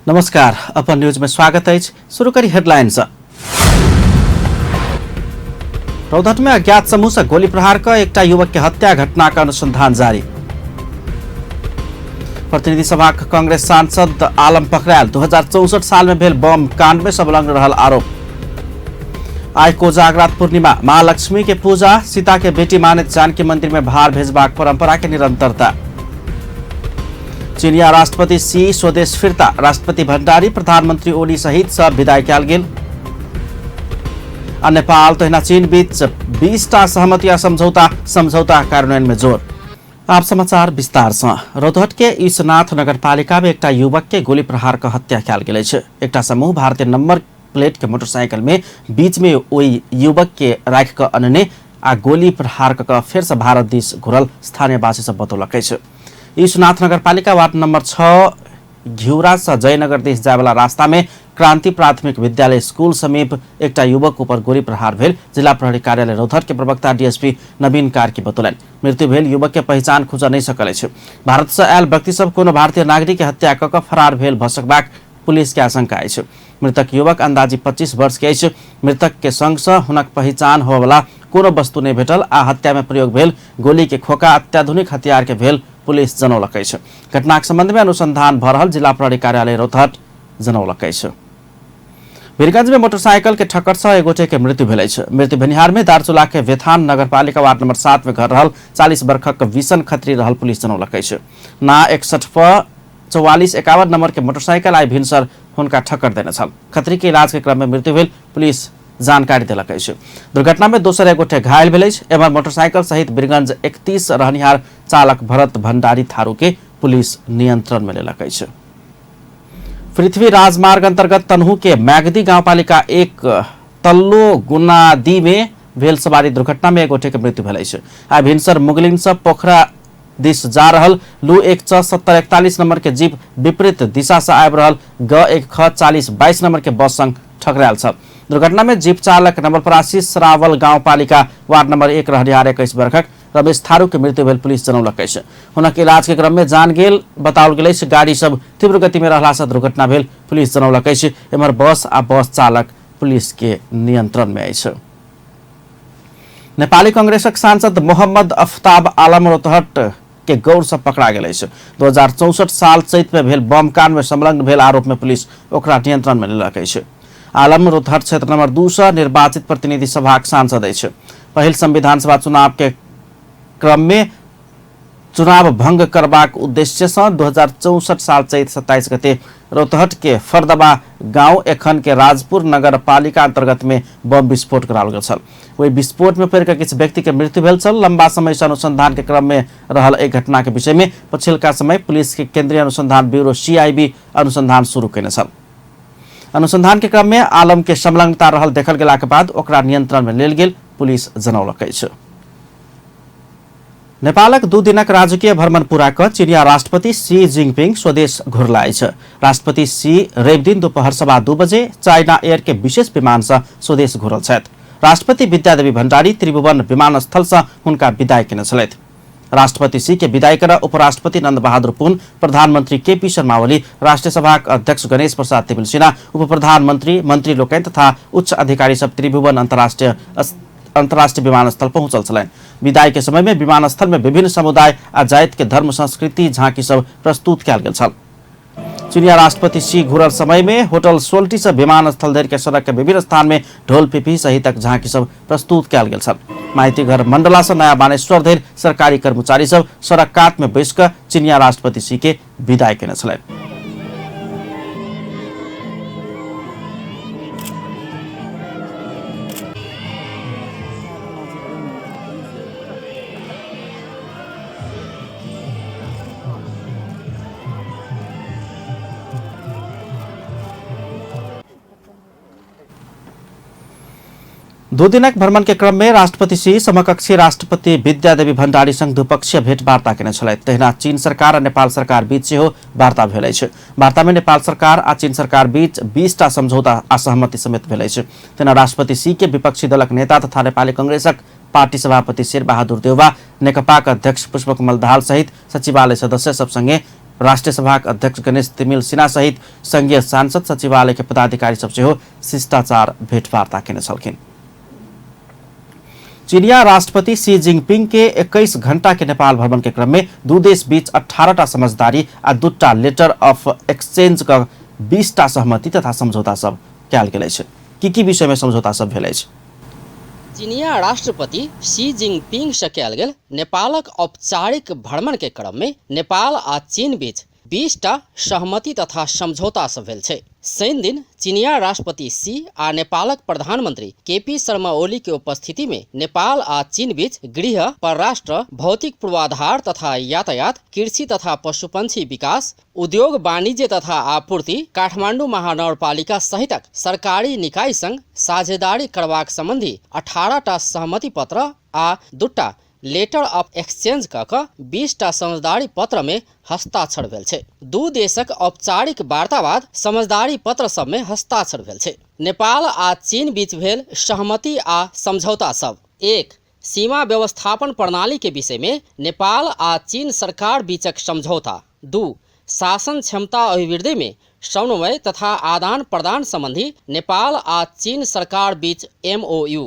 नमस्कार, अपन न्यूज में स्वागत है। शुरू करी हेडलाइंस। रौतहट में अज्ञात समूह से गोली प्रहार का एक युवक के हत्या घटना का अनुसंधान जारी। प्रतिनिधि सभा कांग्रेस सांसद आलम पकड़ायल 2064 साल में भेल बम कांड में संलग्न रहल आरोप। आज कोजाग्रत पूर्णिमा, महालक्ष्मी के पूजा, सीता के बेटी मानित जानकी मंदिर में भार भेजबाक परंपरा के निरंतरता। चीनिया राष्ट्रपति सी स्वदेश फिरता, राष्ट्रपति भण्डारी, प्रधानमंत्री ओली सहित सब विदाई कयल गेल। नेपाल तहिना चीन बीच 20टा सहमति या समझौता कार्यान्वयन में जोर। आप समाचार विस्तार से। रौतहट के ईशनाथ नगरपालिका में एक युवक के गोली प्रहार का हत्या कयल गेल छै। एक समूह भारतीय नंबर प्लेट के मोटरसाइकिल में बीच में ओई युवक के राख कर अनने आ गोली प्रहार कर फिर से भारत दिस घुरल स्थानीय वासी सब बतौलक छै। ईशनाथ नगरपालिका वार्ड नंबर 6 घिउरा से जयनगर देश जाए वाला रास्ता में क्रांति प्राथमिक विद्यालय स्कूल समीप एक युवक ऊपर गोली प्रहार भेल। जिला प्रहरी कार्यालय रौतहट के प्रवक्ता डीएसपी नवीन कार्की बतौलन। मृत्यु भेल युवक के पहचान खुजा नहीं सकल छै। भारत से आयल व्यक्ति सब कोनो भारतीय नागरिक के हत्या कऽ फरार भेल भ सकबाक पुलिस के आशंका अछि। मृतक युवक अंदाजी 25 वर्ष के अछि। मृतक के संग से हुनक पहचान होय वाला कोनो वस्तु नहीं भेटल आ हत्या में प्रयोग भेल गोली के खोखा अत्याधुनिक हथियार के भेल पुलिस जनौलक अछि। घटना के संबंध में अनुसंधान भ रहल जिला प्रहरी कार्यालय रौतहट जनौलक अछि। वीरगंज में मोटरसाइकिल के ठक्कर से एक गोटे के मृत्यु भेल अछि। मृत्यु भेनिहार में दार्चुला के वेथान नगरपालिका वार्ड नंबर 7 में घर रहल 40 वर्षक विशन खत्री रहल पुलिस जनौलक अछि। ना 61 पर 4451 नंबर के मोटरसाइकिल आई भिनसर हुनका ठक्कर देने छल। खत्री के इलाज के क्रम में मृत्यु भेल पुलिस जानकारी देलक अछि। दुर्घटना में दोसर एक गोटे घायल भेल अछि। एवं मोटरसाइकिल सहित वीरगंज 31 रहनिहार चालक भरत भंडारी थारू के पुलिस नियंत्रण में लेलक अछि। पृथ्वी राजमार्ग अंतर्गत तनहू के मैगदी गांवपालिका 1 तल्लो गुनादी में भेल सवारी दुर्घटना में एक गोटे के मृत्यु भेल अछि। आई भिनसर मुगलिन से पोखरा दिस जा रहल लू 17041 नंबर के जीप विपरीत दिशा से आबि रहल G1 ख 4022 नंबर के बस संग ठकरायल छल। दुर्घटना में जीप चालक नवलपरासी सरावल गांवपालिका वार्ड नंबर 1 रहनिहार 21 वर्षक रमेश थारू के मृत्यु भेल पुलिस जनौलक अछि। हुनक इलाज के क्रम में जान गेल बताओल गेल अछि। गाड़ी सब तीव्र गति में रहला से दुर्घटना भेल पुलिस जनौलक अछि। एमहर बस आ बस चालक पुलिस के नियंत्रण में अछि। नेपाली कांग्रेसक सांसद मोहम्मद अफ्ताब आलम रौतहट के गौर से पकड़ा गेल अछि। 2064 साल चैत में भेल बम कांड में संलग्न भेल आरोप में पुलिस ओकरा नियंत्रण में लेलक अछि। आलम रौतहट क्षेत्र नंबर 2 से निर्वाचित प्रतिनिधि सभा सांसद अछि। पहिल संविधान सभा चुनाव के क्रम में चुनाव भंग करबाक उद्देश्य से 2064 साल चैत 27 गते रौतहट के फरदबा गांव एखन के राजपुर नगर पालिका अंतर्गत में बम विस्फोट कराओल गेल छल। वही विस्फोट में पड़ किछु व्यक्ति के मृत्यु भेल छल। लंबा समय से अनुसंधान के क्रम में रहल एक घटना के विषय में पछिलका समय पुलिस के केंद्रीय अनुसंधान ब्यूरो CIB अनुसंधान शुरू केने छल। अनुसंधान के क्रम में आलम के संलग्नता रहल देखल गेला के बाद ओकरा नियंत्रण में लेल गेल पुलिस जनौलक अछि। नेपालक 2 दिनक राजकीय भ्रमण पूरा कर चीनिया राष्ट्रपति सी जिनपिंग स्वदेश घुरला अछि। राष्ट्रपति सी रवि दिन दोपहर 2:15 बजे चाइना एयर के विशेष विमान से स्वदेश घुरल छथि। राष्ट्रपति विद्यादेवी भण्डारी त्रिभुवन विमानस्थल से हुनका विदाई केने छलथि। राष्ट्रपति सी के विदाई कर उपराष्ट्रपति नंद बहादुर पुन, प्रधानमंत्री KP शर्मा ओली, राष्ट्रीय सभा अध्यक्ष गणेश प्रसाद तिमिल सिन्हा, उप प्रधानमंत्री, मंत्री लोकनि तथा उच्च अधिकारी सब त्रिभुवन अंतर्राष्ट्रीय विमानस्थल पहुंचल छलनि। विदाई के समय में विमानस्थल में विभिन्न समुदाय आ जाति के धर्म संस्कृति झांकी सब प्रस्तुत कयल गेल छल। चीनिया राष्ट्रपति सी घुरल समय में होटल सोल्टी से विमानस्थल धरि के सड़क के विभिन्न स्थान में ढोल पिपी सहितक झांकी सब प्रस्तुत कयल गेल छल। माइती घर मंडला से नया बानेश्वर धरि सरकारी कर्मचारी सब सड़क कात में बैस कर चीनिया राष्ट्रपति सी के विदाई केने छलनि। दो दिनक भ्रमण के क्रम में राष्ट्रपति सी समकक्षी राष्ट्रपति विद्यादेवी भण्डारी संग द्विपक्षीय भेंटवार्ता केने छलथि। तहिना चीन सरकार आ नेपाल सरकार बीच सेहो वार्ता भेल अछि। वार्ता में नेपाल सरकार आ चीन सरकार बीच 20टा समझौता आ सहमति समेत भेल अछि। तहिना राष्ट्रपति सी के विपक्षी दलक नेता तथा नेपाली कांग्रेसक पार्टी सभापति शेर बहादुर देउवा, नेकपाका अध्यक्ष पुष्पकमल दाहाल सहित सचिवालय सदस्य सब संगे राष्ट्रिय सभाका अध्यक्ष गणेश तिमिल सिन्हा सहित संघीय सांसद सचिवालयका पदाधिकारी सब सेहो शिष्टाचार भेटवार्ता केने छलखिन। चीनिया राष्ट्रपति शी जिनपिंग के 21 घंटा के नेपाल भ्रमण के क्रम में दू देश बीच 18टा समझदारी आ 2टा लेटर ऑफ एक्सचेंज का 20टा सहमति तथा समझौता सब कयल गेल अछि। की विषय में समझौता सब भेल अछि? चीनिया राष्ट्रपति शी जिनपिंग से कयल गेल नेपालक औपचारिक भ्रमण के क्रम में नेपाल आ चीन बीच 20टा सहमति तथा समझौता सब भेल छै। शनि दिन चीनिया राष्ट्रपति शी आ नेपालक प्रधानमंत्री केपी शर्मा ओली के उपस्थिति में नेपाल आ चीन बीच गृह, परराष्ट्र, भौतिक पूर्वाधार तथा यातायात, कृषि तथा पशुपंक्षी विकास, उद्योग, वाणिज्य तथा आपूर्ति, काठमाडौँ महानगरपालिका सहितक सरकारी निकाय संग साझेदारी करबाक संबंधी 18टा सहमति पत्र आ 2टा लेटर ऑफ एक्सचेंज कऽ 20टा समझदारी पत्र में हस्ताक्षर भेल छै। दू देशक औपचारिक वार्ता बाद समझदारी पत्र सब में हस्ताक्षर भेल छै। नेपाल आ चीन बीच भेल सहमति आ समझौता सब: 1. सीमा व्यवस्थापन प्रणाली के विषय में नेपाल आ चीन सरकार बीचक समझौता। 2. शासन क्षमता अभिवृद्धि में समन्वय तथा आदान प्रदान संबंधी नेपाल आ चीन सरकार बीच MOU।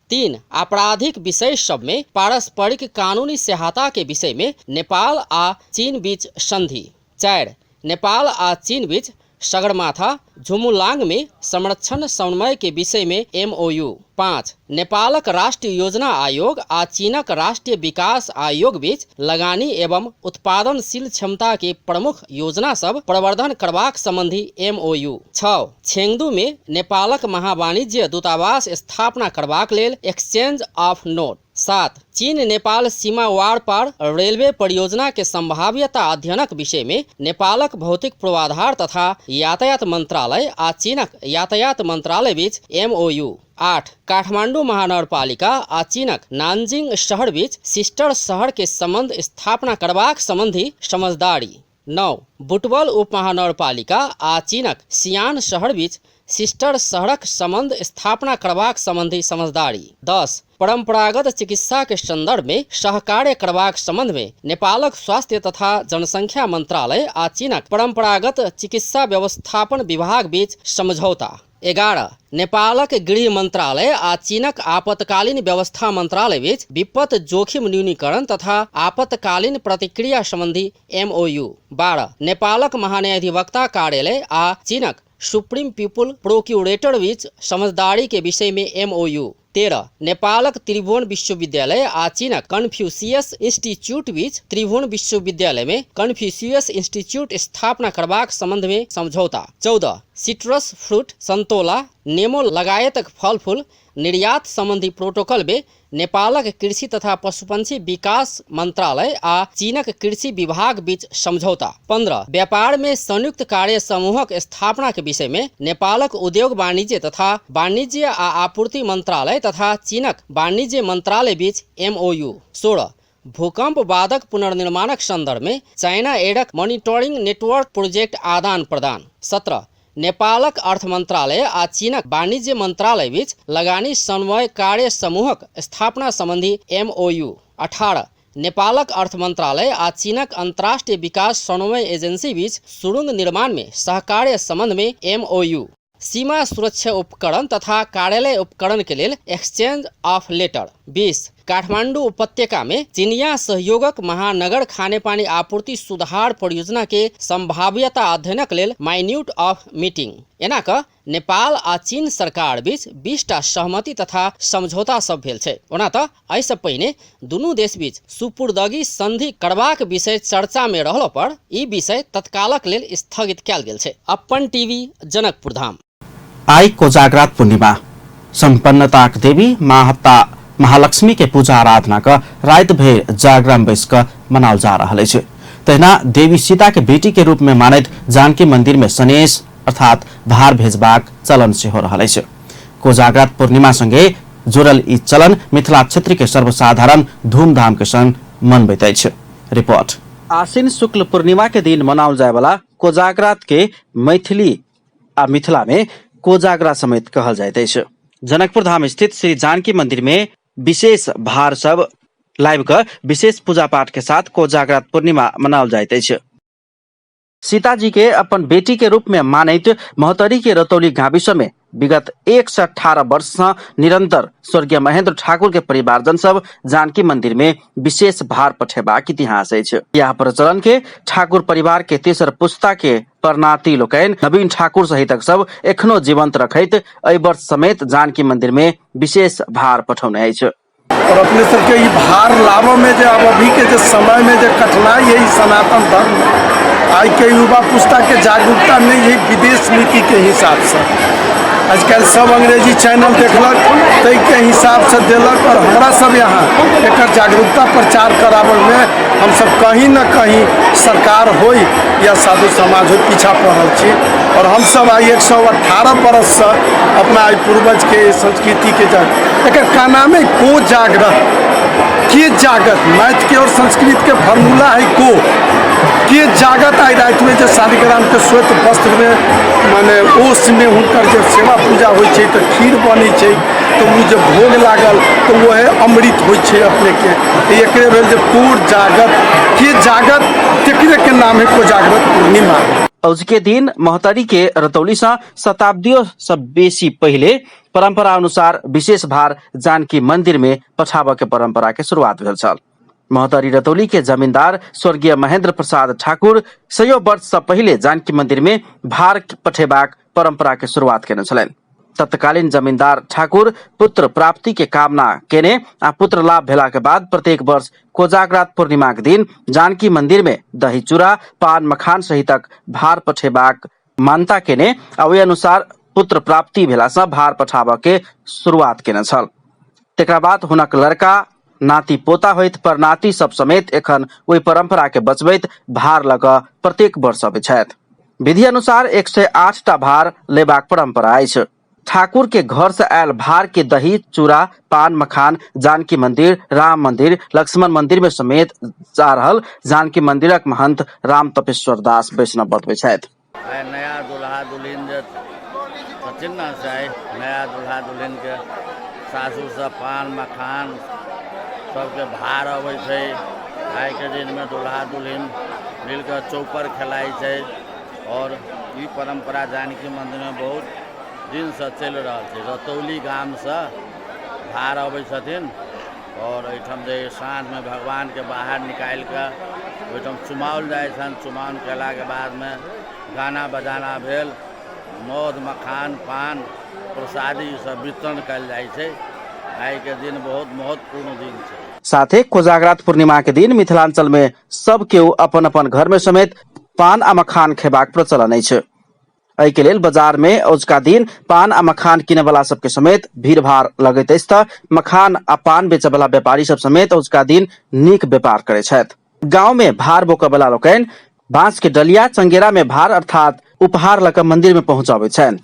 3. आपराधिक विषय सब में पारस्परिक कानूनी सहायता के विषय में नेपाल आ चीन बीच संधि। 4. नेपाल आ चीन बीच सगरमाथा झुमुलांग में संरक्षण समन्वय के विषय में MOU। 5. नेपालक राष्ट्रीय योजना आयोग आ चीनक राष्ट्रीय विकास आयोग बीच लगानी एवं उत्पादनशील क्षमता के प्रमुख योजना सब प्रवर्धन करबाक संबंधी MOU। 6. छेंगदू में नेपालक महावाणिज्य दूतावास स्थापना करबाक लेल एक्सचेंज ऑफ नोट। 7. चीन नेपाल सीमा वार पार रेलवे परियोजना के संभाव्यता अध्ययनक विषय में नेपालक भौतिक पूर्वाधार तथा यातायात मंत्रालय आ चीनक यातायात मंत्रालय बीच MOU। 8. काठमाडौँ महानगरपालिका आ चीनक नानजिंग शहर बीच सिस्टर शहर के संबंध स्थापना करबाक संबंधी समझदारी। 9. बुटवल उप महानगरपालिका आ चीनक सियान शहर बीच सिस्टर शहरक संबंध स्थापना करबाक संबंधी समझदारी। 10. परंपरागत चिकित्सा के संदर्भ में सहकार्य करबाक संबंध में नेपालक स्वास्थ्य तथा जनसंख्या मंत्रालय आ चीनक परंपरागत चिकित्सा व्यवस्थापन विभाग बीच समझौता। 11. नेपालक गृह मंत्रालय आ चीनक आपतकालीन व्यवस्था मंत्रालय बीच विपद जोखिम न्यूनीकरण तथा आपतकालीन प्रतिक्रिया संबंधी MOU। 12. नेपालक महान्यायाधिवक्ता कार्यालय आ चीनक सुप्रीम पीपुल प्रोक्यूरेटर बीच समझदारी के विषय में MOU। 13. नेपालक त्रिभुवन विश्वविद्यालय आ चीनक कन्फ्यूशियस इंस्टीट्यूट बीच त्रिभुवन विश्वविद्यालय में कन्फ्यूशियस इंस्टीट्यूट स्थापना करबाक संबंध में समझौता। 14. सिट्रस फ्रूट, संतोला, नेमो लगायतक फल फूल निर्यात संबंधी प्रोटोकॉल में नेपालक कृषि तथा पशुपंक्षी विकास मंत्रालय आ चीनक कृषि विभाग बीच समझौता। 15. व्यापार में संयुक्त कार्य समूहक स्थापना के विषय में नेपालक उद्योग वाणिज्य तथा वाणिज्य आ आपूर्ति मंत्रालय तथा चीनक वाणिज्य मंत्रालय बीच MOU। 16. भूकंप बाधक पुनर्निर्माणक संदर्भ में चाइना एडक मॉनिटरिंग नेटवर्क प्रोजेक्ट आदान प्रदान। 17. नेपालक अर्थ मंत्रालय आ चीनक वाणिज्य मंत्रालय बीच लगानी समन्वय कार्य समूहक स्थापना संबंधी MOU। 18. नेपालक अर्थ मंत्रालय आ चीनक अंतर्राष्ट्रीय विकास समन्वय एजेंसी बीच सुरंग निर्माण में सहकार्य संबंध में MOU। सीमा सुरक्षा उपकरण तथा कार्यालय उपकरण के लिए एक्सचेंज ऑफ लेटर। 20. काठमाडौँ उपत्यका में चीनिया सहयोगक महानगर खानेपानी आपूर्ति सुधार परियोजना के संभाव्यता अध्ययनक लेल माइन्यूट ऑफ मीटिंग। एना क नेपाल आ चीन सरकार बीच 20टा सहमति तथा समझौता सब भेल छै। ओना त एहिसँ पहिने दुनू देश बीच सुपुर्दगी संधि करबाक विषय चर्चा में रहला पर ई विषय तत्कालक लेल स्थगित कयल गेल छै। अपन टीवी जनकपुर धाम। आई कोजाग्रत पूर्णिमा संपन्नताक देवी माता महालक्ष्मी के पूजा आराधना का रात भर जागरण बैस कर मनाल जा रहा है। तहिना देवी सीता के बेटी के रूप में मानित जानकी मंदिर में सनेश अर्थात भार भेजबाक चलन से हो रहा है। कोजाग्रत पूर्णिमा संगे जोड़ल ई चलन मिथिला क्षेत्र के सर्वसाधारण धूमधाम के संग मनबैत अछि। रिपोर्ट। आश्विन शुक्ल पूर्णिमा के दिन मनाओल जाय वाला कोजाग्रत के मिथिला में कोजागरा समेत कहल जाइत अछि। जनकपुर धाम स्थित श्री जानकी मंदिर में विशेष भार सब लाइव कर विशेष पूजा पाठ के साथ कोजाग्रत पूर्णिमा मनाओल जाइत अछि। सीता जी के अपन बेटी के रूप में मानित महोत्तरी के रतौली गाविस में विगत 118 वर्ष से निरंतर स्वर्गीय महेंद्र ठाकुर के परिवारजन सब जानकी मंदिर में विशेष भार पठेबाक इतिहास अछि। यह प्रचलन के ठाकुर परिवार के तेसर पुस्ता के परनाती लोकैन नवीन ठाकुर सहितक सब एखनो जीवंत रखैत एहि वर्ष समेत जानकी मंदिर में विशेष भार पठौने अछि। और अपने सबके ये भार लाभ में जो अब अभी के जो समय में जो कठिनाई है सनातन धर्म में आज के युवा पुस्ता के जागरूकता नहीं है विदेश नीति के हिसाब से आजकल सब अंग्रेजी चैनल देखलक तई के हिसाब से दिलक और हमरा सब यहाँ एक जागरूकता प्रचार करावल में हम सब कहीं न कहीं सरकार हो या साधु समाज हो पीछा पड़ल छी। और हम सब आई 118 बरस से अपना पूर्वज के संस्कृति के एक का नाम है को जागृत के जागत मैथ के और संस्कृत के फार्मूला है के जागत आई रात में जो शालिग्राम के श्वेत वस्त्र में माने ओस में हुनकर जो सेवा पूजा हो तो खीर बनी है तो वो जब भोग लागल तो वो है अमृत हो अपने के एक जो कोर जागत के जागत तेकरे के नाम है को जागृत पूर्णिमा। आज के दिन महोत्तरी के रतौली से शताब्दियों से बेसी पहले परंपरा अनुसार विशेष भार जानकी मंदिर में पठाबा के परंपरा के शुरुआत भेल छल। महोत्तरी रतौली के जमींदार स्वर्गीय महेंद्र प्रसाद ठाकुर 100 वर्ष से पहले जानकी मंदिर में भार पठेबाक परंपरा के शुरुआत केने छलनि। तत्कालीन जमींदार ठाकुर पुत्र प्राप्ति के कामना केने आ पुत्र लाभ भेला के बाद प्रत्येक वर्ष कोजाग्रत पूर्णिमा के दिन जानकी मंदिर में दही चूड़ा पान मखान सहितक भार पठेबाक मान्यता केने आ ओहि अनुसार पुत्र प्राप्ति भेला से भार पठाबा के शुरुआत केने छल। तेकरा बाद हुनक लड़का नाती पोता होइत परनाती सब समेत एखन ओहि परंपरा के बचबैत भार लग प्रत्येक वर्ष अबै छथि। विधि अनुसार 108 टा भार लेबाक परंपरा अछि। ठाकुर के घर से आयल भार के दही चूड़ा पान मखान जानकी मंदिर राम मंदिर लक्ष्मण मंदिर में समेत जा रहल जानकी मंदिरक महंत राम तपेश्वर दास वैष्णव बतबै छथि। नया दुल्हा दुल्हन जे छथिन न से नया दुल्हा दुल्हन के सासुर से पान मखान सबके भार अबै छै। आइ के दिन में दुल्हा दुल्हन मिलकर चौपर खेलाइ छै और ई परंपरा जानकी मंदिर में बहुत दिन से चल रहा है। रतौली गाम से भार अबै छथिन और एहिठाम जे साँझ में भगवान के बाहर निकाल के ओहिठाम चुमाओल जाइ छनि। चुमाओन केला के बाद में गाना बजाना भेल मौध मखान पान प्रसादी सब वितरण कयल जाइ छै। आइ के दिन बहुत महत्वपूर्ण दिन छै। साथे कोजाग्रत पूर्णिमा के दिन मिथिलांचल में सब केओ अपन अपन घर में समेत पान आ मखान खेबाक प्रचलन अछि। एहि के लेल बाजार में अजुका दिन पान आ मखान किने वाला सबके समेत भीड़ भाड़ लगैत अछि तऽ मखान आ पान बेचे वाला व्यापारी सब समेत अजुका दिन नीक व्यापार करे छथि। गांव में भार बोके वाला लोकनि बांस के डलिया चंगेरा में भार अर्थात उपहार लऽ कऽ मंदिर में पहुंचाबै छनि।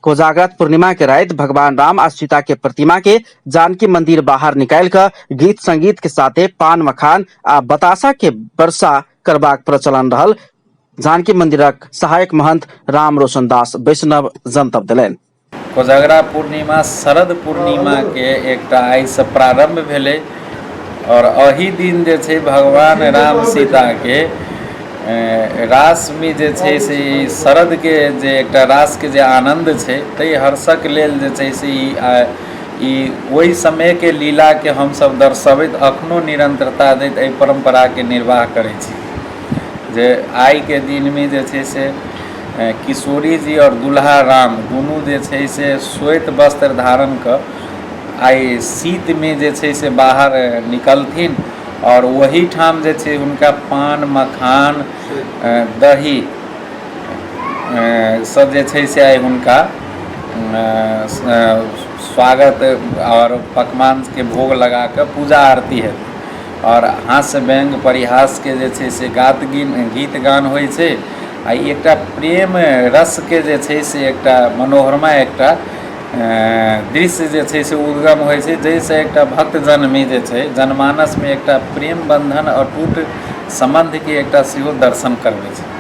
कोजाग्रत पूर्णिमा के राति भगवान राम आ सीता के प्रतिमा के जानकी मंदिर बाहर निकाल कर गीत संगीत के साथे पान मखान आ बतासा के वर्षा करबाक प्रचलन रहल। जानकी मंदिरक सहायक महंत राम रोशन दास वैष्णव जनतब देलनि। कोजागरा पूर्णिमा शरद पूर्णिमा के एकटा आइ से प्रारंभ भेलै और एही दिन जे छै भगवान राम सीता के रास में जे छै से शरद के जे एकटा रास के जे आनंद छै ताहि हर्षक लेल जे छै से ई ओहि समय के लीला के हम सब दर्शबैत अखनो निरंतरता दैत एहि परंपरा के निर्वाह करै छी। जे आइ के दिन में जे छै से किशोरी जी और दुल्हा राम दुनू जे छै से श्वेत वस्त्र धारण कर आइ शीत में जे छै से बाहर निकलथिन और वही ठाम जे छै हुनका पान मखान दही सब जे छै से आइ हुनका स्वागत और पकवान के भोग लगा कर पूजा आरती है और हास्य व्यंग परिहास के जे छै से गीत गान होइ छै। आ एकटा प्रेम रस के जे छै से एकटा मनोहरमा एकटा दृश्य जे छै से उद्गम होइ छै जैसे एकटा भक्त जन में जे छै जनमानस में एकटा प्रेम बंधन अटूट संबंध के एकटा सेहो दर्शन करबै छै।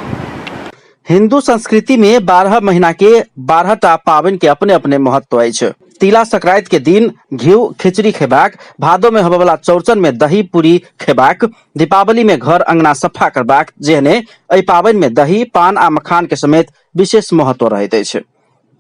हिंदू संस्कृति में 12 महीना के 12 टा पावन के अपने अपने महत्व अछि। तिला संक्रांति के दिन घिउ खिचड़ी खेबाक, भादो में होबे वाला चौरचन में दही पूरी खेबाक, दीपावली में घर अंगना सफा करबाक, जेहने एहि पाबनि में दही, पान आ मखान के समेत विशेष महत्व रहैत अछि।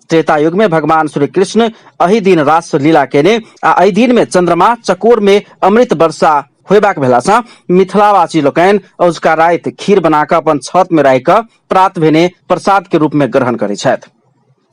त्रेता युग में भगवान श्री कृष्ण एहि दिन रास लीला केने आ एहि दिन में चंद्रमा चकोर में अमृत वर्षा होयबाक भेलासँ मिथिलावासी लोकनि अजुका राति खीर बना कऽ अपन छत में राखि कऽ प्रात भेने प्रसाद के रूप में ग्रहण करैत छथि।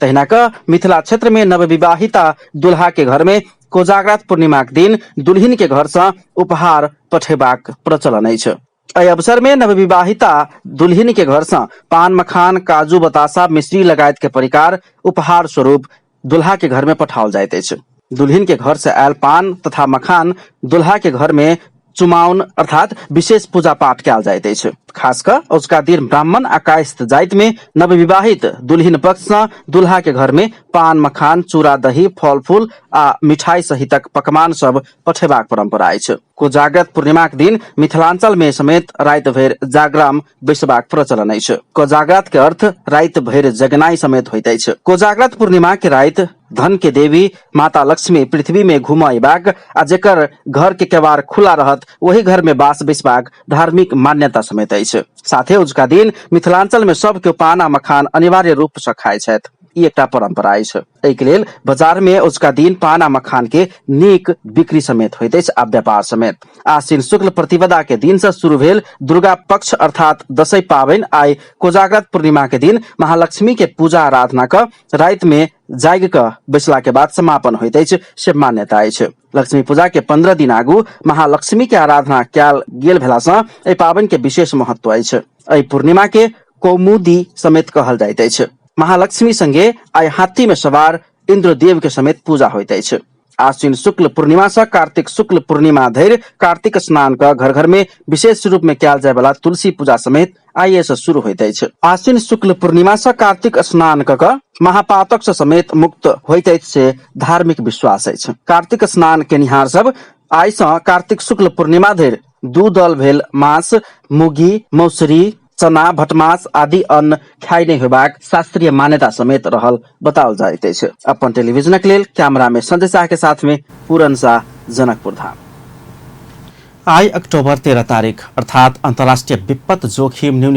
तहिना कऽ मिथिला क्षेत्र में नवविवाहिता दुल्हा के घर में कोजाग्रत पूर्णिमा के दिन दुल्हिन के घर से उपहार पठेबाक प्रचलन अछि। एहि अवसर में नवविवाहिता दुल्हिन के घर से पान, मखान, काजू, बतासा, मिश्री लगायत के परिकार उपहार स्वरूप दुल्हा के घर में पठाओल जाइत अछि। दुल्हिन के घर से आयल पान तथा मखान दुल्हा के घर में चुमाउन अर्थात विशेष पूजा पाठ कयल जाइत अछि। खास कऽ उसका दिन ब्राह्मण आ कायस्थ जाति में नवविवाहित दुल्हिन पक्ष से दुल्हा के घर में पान, मखान, चूड़ा, दही, फल फूल आ मिठाई सहितक पकवान सब पठेबाक परंपरा अछि। कोजाग्रत पूर्णिमा के दिन मिथिलांचल में समेत राति भरि जागराम बैसबाक प्रचलन अछि। कोजाग्रत के अर्थ राति भरि जगनाई समेत होइत अछि। कोजाग्रत पूर्णिमा के राति धन के देवी माता लक्ष्मी पृथ्वी में घूमऽ अयबाक आ जेकर घर के केवाड़ खुला रहत वही घर में बास बैसबाक धार्मिक मान्यता समेत अछि। साथे उजका दिन मिथिलांचल में सब केओ पान आ मखान अनिवार्य रूप से खाय छथि। ई एकटा परंपरा अछि। एहि के लेल बाजार में उजका दिन पान आ मखान के नीक बिक्री समेत होइत अछि आ व्यापार समेत। आश्विन शुक्ल प्रतिपदा के दिन से शुरू भेल दुर्गा पक्ष अर्थात दशई पाबनि आइ कोजाग्रत पूर्णिमा के दिन महालक्ष्मी के पूजा आराधना क राति में जागि कऽ बैसला के बाद समापन होइत अछि से मान्यता अछि। लक्ष्मी पूजा के 15 दिन आगू महालक्ष्मी के आराधना कयल गेल भेलासँ एहि पाबनि के विशेष महत्व अछि। एहि पूर्णिमा के कौमुदी समेत कहल जाइत अछि। महालक्ष्मी संगे आइ हाथी में सवार इंद्रदेव के समेत पूजा होइत अछि। आश्विन शुक्ल पूर्णिमा से कार्तिक शुक्ल पूर्णिमा धरि कार्तिक स्नान का घर घर में विशेष रूप में कयल जाय वाला तुलसी पूजा समेत आइए से शुरू होइत अछि। आश्विन शुक्ल पूर्णिमा से कार्तिक स्नान क महापातक से समेत मुक्त होइत अछि से धार्मिक विश्वास अछि। कार्तिक स्नान केनिहार सब आइ से कार्तिक शुक्ल पूर्णिमा धरि 2 दल भेल मांस, मुगी, मौसरी, चना, भटमास आदि अन्न खाइ नहीं होबाक शास्त्रीय मान्यता समेत रहल बताओल जाइत अछि। अपन टेलीविजनक लेल कैमरा में संजय शाह के साथ में पूरन शाह, जनकपुर धाम। आई अक्टूबर 13 तारीख अर्थात अंतर्राष्ट्रीय विपत्त जोखिम न्यून